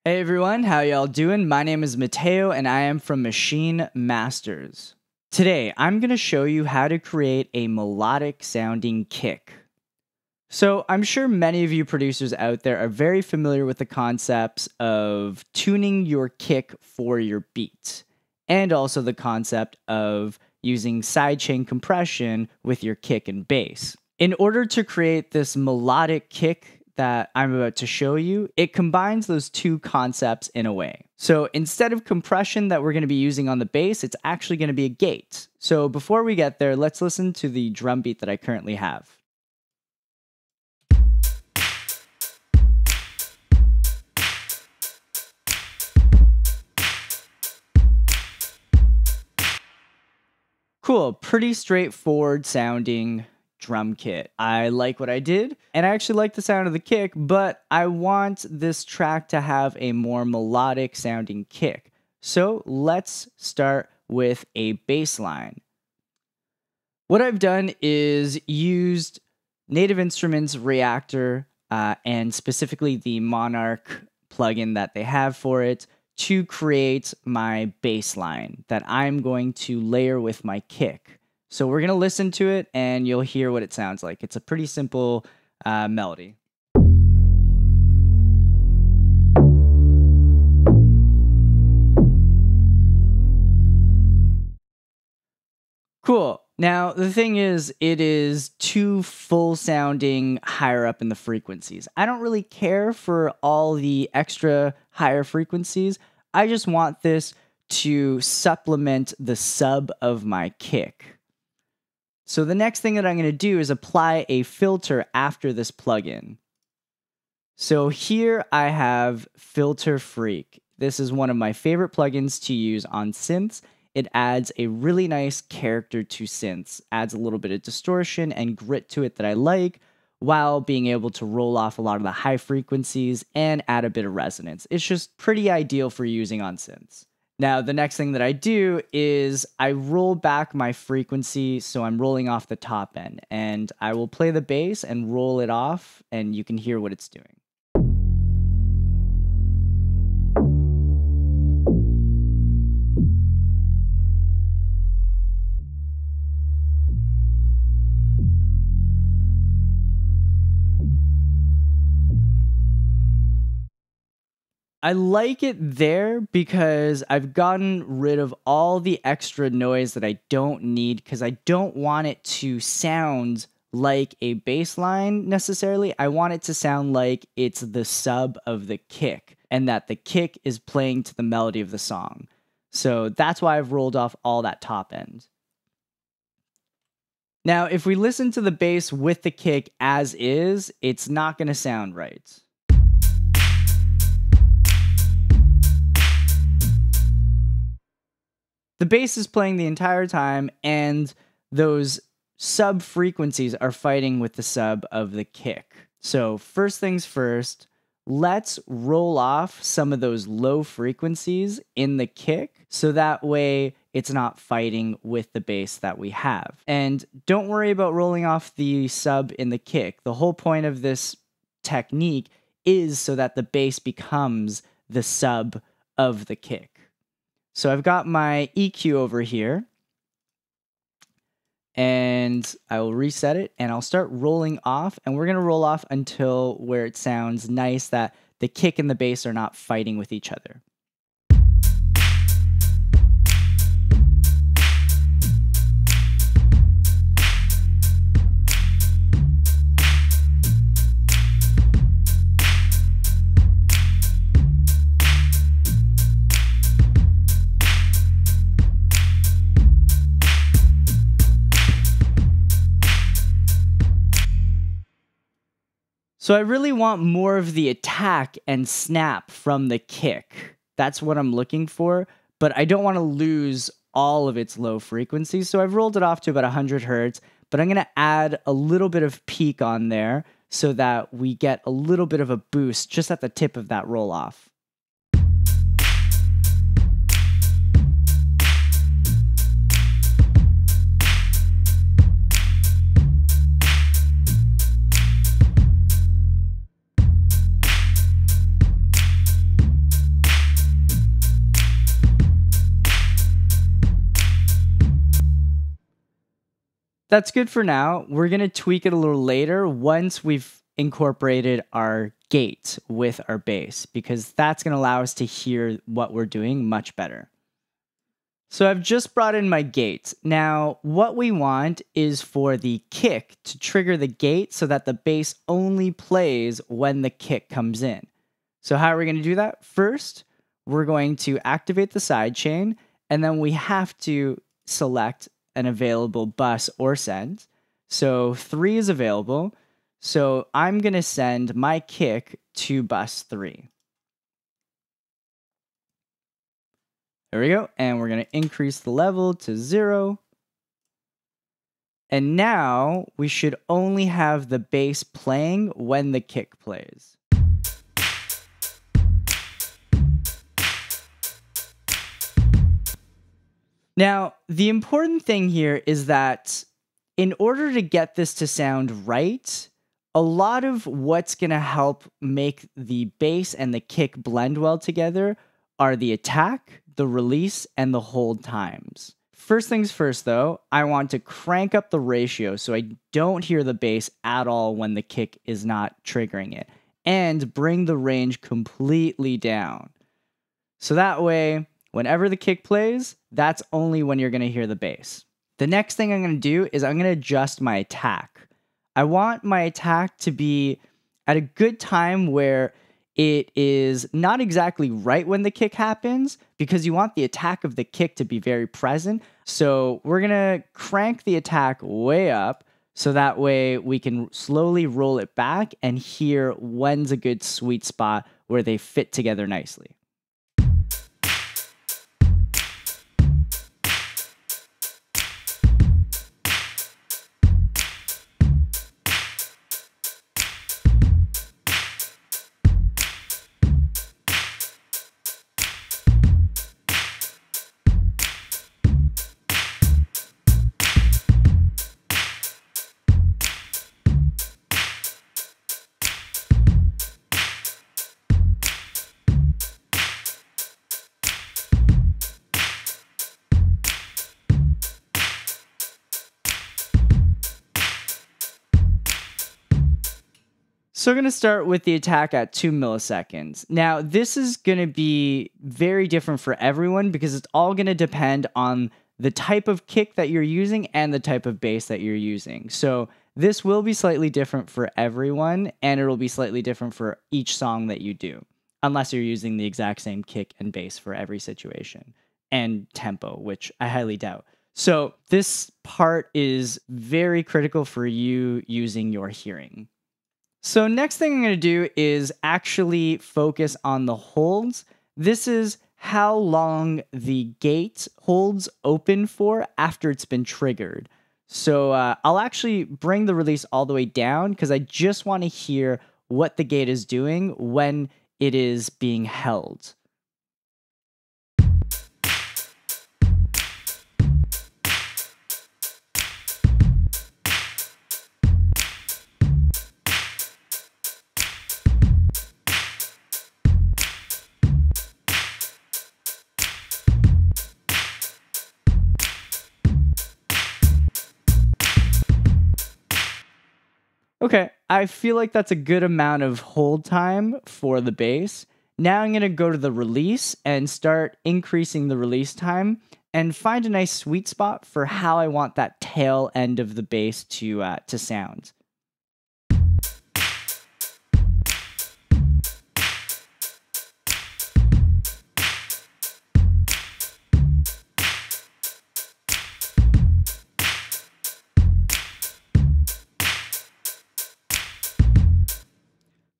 Hey everyone, how y'all doing? My name is Mateo and I am from Maschine Masters. Today, I'm going to show you how to create a melodic sounding kick. So, I'm sure many of you producers out there are very familiar with the concepts of tuning your kick for your beats, and also the concept of using sidechain compression with your kick and bass. In order to create this melodic kick that I'm about to show you, it combines those two concepts in a way. So instead of compression that we're going to be using on the bass, it's actually going to be a gate. So before we get there, let's listen to the drum beat that I currently have. Cool, pretty straightforward sounding drum kit. I like what I did, and I actually like the sound of the kick, but I want this track to have a more melodic sounding kick. So let's start with a bass line. What I've done is used Native Instruments Reactor and specifically the Monarch plugin that they have for it to create my bass line that I'm going to layer with my kick. So we're going to listen to it and you'll hear what it sounds like. It's a pretty simple melody. Cool. Now, the thing is, it is too full sounding higher up in the frequencies. I don't really care for all the extra higher frequencies. I just want this to supplement the sub of my kick. So the next thing that I'm going to do is apply a filter after this plugin. So here I have Filter Freak. This is one of my favorite plugins to use on synths. It adds a really nice character to synths, adds a little bit of distortion and grit to it that I like, while being able to roll off a lot of the high frequencies and add a bit of resonance. It's just pretty ideal for using on synths. Now, the next thing that I do is I roll back my frequency, so I'm rolling off the top end, and I will play the bass and roll it off, and you can hear what it's doing. I like it there because I've gotten rid of all the extra noise that I don't need because I don't want it to sound like a bass line necessarily. I want it to sound like it's the sub of the kick and that the kick is playing to the melody of the song. So that's why I've rolled off all that top end. Now, if we listen to the bass with the kick as is, it's not going to sound right. The bass is playing the entire time, and those sub frequencies are fighting with the sub of the kick. So first things first, let's roll off some of those low frequencies in the kick so that way it's not fighting with the bass that we have. And don't worry about rolling off the sub in the kick. The whole point of this technique is so that the bass becomes the sub of the kick. So I've got my EQ over here, and I will reset it, and I'll start rolling off, and we're going to roll off until where it sounds nice that the kick and the bass are not fighting with each other. So I really want more of the attack and snap from the kick. That's what I'm looking for, but I don't want to lose all of its low frequencies. So I've rolled it off to about 100 hertz, but I'm going to add a little bit of peak on there so that we get a little bit of a boost just at the tip of that roll off. that's good for now. We're going to tweak it a little later once we've incorporated our gate with our bass, because that's going to allow us to hear what we're doing much better. So I've just brought in my gate. Now, what we want is for the kick to trigger the gate so that the bass only plays when the kick comes in. So how are we going to do that? First, we're going to activate the sidechain, and then we have to select an available bus or send. So 3 is available. So I'm going to send my kick to bus 3. There we go. And we're going to increase the level to 0. And now we should only have the bass playing when the kick plays. Now, the important thing here is that in order to get this to sound right, a lot of what's going to help make the bass and the kick blend well together are the attack, the release, and the hold times. First things first, though, I want to crank up the ratio so I don't hear the bass at all when the kick is not triggering it, and bring the range completely down. So that way, whenever the kick plays, that's only when you're going to hear the bass. The next thing I'm going to do is I'm going to adjust my attack. I want my attack to be at a good time where it is not exactly right when the kick happens, because you want the attack of the kick to be very present. So we're going to crank the attack way up so that way we can slowly roll it back and hear when's a good sweet spot where they fit together nicely. So we're going to start with the attack at 2 milliseconds. Now, this is going to be very different for everyone because it's all going to depend on the type of kick that you're using and the type of bass that you're using. So this will be slightly different for everyone, and it'll be slightly different for each song that you do, unless you're using the exact same kick and bass for every situation, and tempo, which I highly doubt. So this part is very critical for you using your hearing. So next thing I'm going to do is actually focus on the holds. This is how long the gate holds open for after it's been triggered. So I'll actually bring the release all the way down because I just want to hear what the gate is doing when it is being held. Okay, I feel like that's a good amount of hold time for the bass. Now I'm going to go to the release and start increasing the release time and find a nice sweet spot for how I want that tail end of the bass to sound.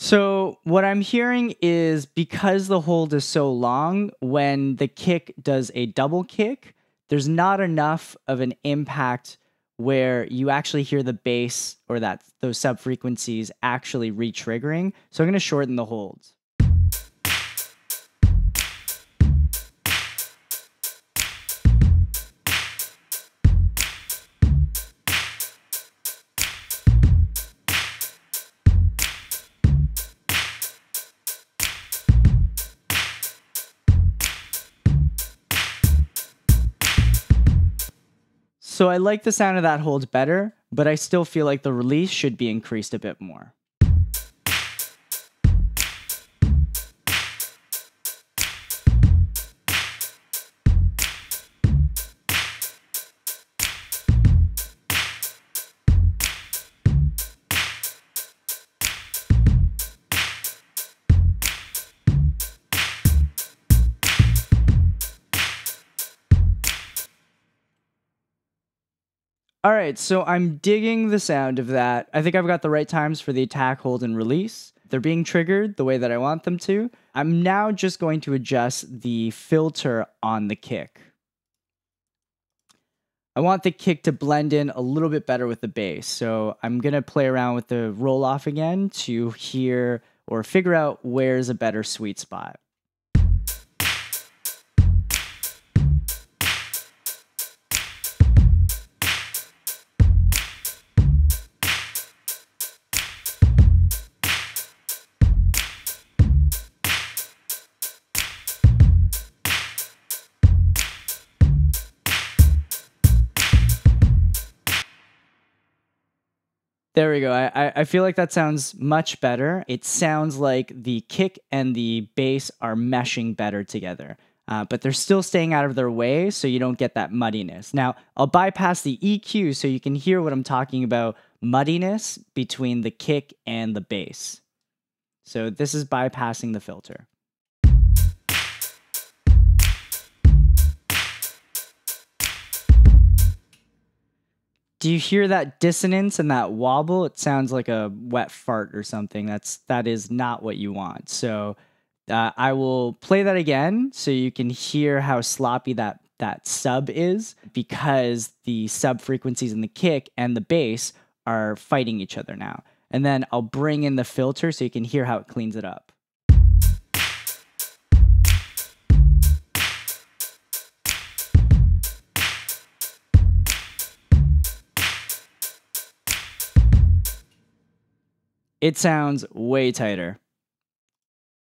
So what I'm hearing is because the hold is so long, when the kick does a double kick, there's not enough of an impact where you actually hear the bass or those sub-frequencies actually re-triggering. So I'm going to shorten the holds. So I like the sound of that hold better, but I still feel like the release should be increased a bit more. All right, so I'm digging the sound of that. I think I've got the right times for the attack, hold, and release. They're being triggered the way that I want them to. I'm now just going to adjust the filter on the kick. I want the kick to blend in a little bit better with the bass, so I'm going to play around with the roll-off again to hear or figure out where's a better sweet spot. There we go. I feel like that sounds much better. It sounds like the kick and the bass are meshing better together, but they're still staying out of their way so you don't get that muddiness. Now, I'll bypass the EQ so you can hear what I'm talking about, muddiness between the kick and the bass. So this is bypassing the filter. Do you hear that dissonance and that wobble? It sounds like a wet fart or something. That is not what you want. So I will play that again so you can hear how sloppy that sub is, because the sub frequencies in the kick and the bass are fighting each other now. And then I'll bring in the filter so you can hear how it cleans it up. It sounds way tighter.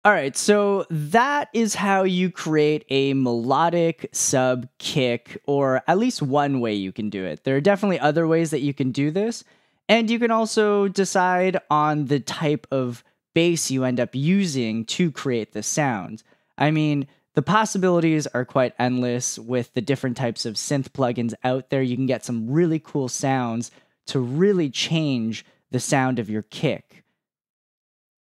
All right, so that is how you create a melodic sub kick, or at least one way you can do it. There are definitely other ways that you can do this, and you can also decide on the type of bass you end up using to create the sound. I mean, the possibilities are quite endless with the different types of synth plugins out there. You can get some really cool sounds to really change the sound of your kick.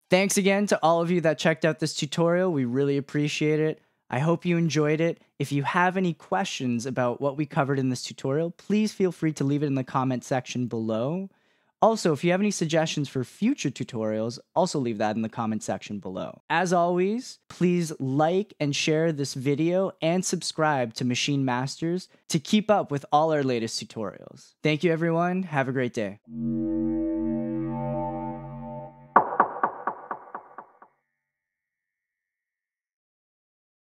Thanks again to all of you that checked out this tutorial. We really appreciate it. I hope you enjoyed it. If you have any questions about what we covered in this tutorial, please feel free to leave it in the comment section below. Also, if you have any suggestions for future tutorials, also leave that in the comment section below. As always, please like and share this video and subscribe to Maschine Masters to keep up with all our latest tutorials. Thank you, everyone. Have a great day.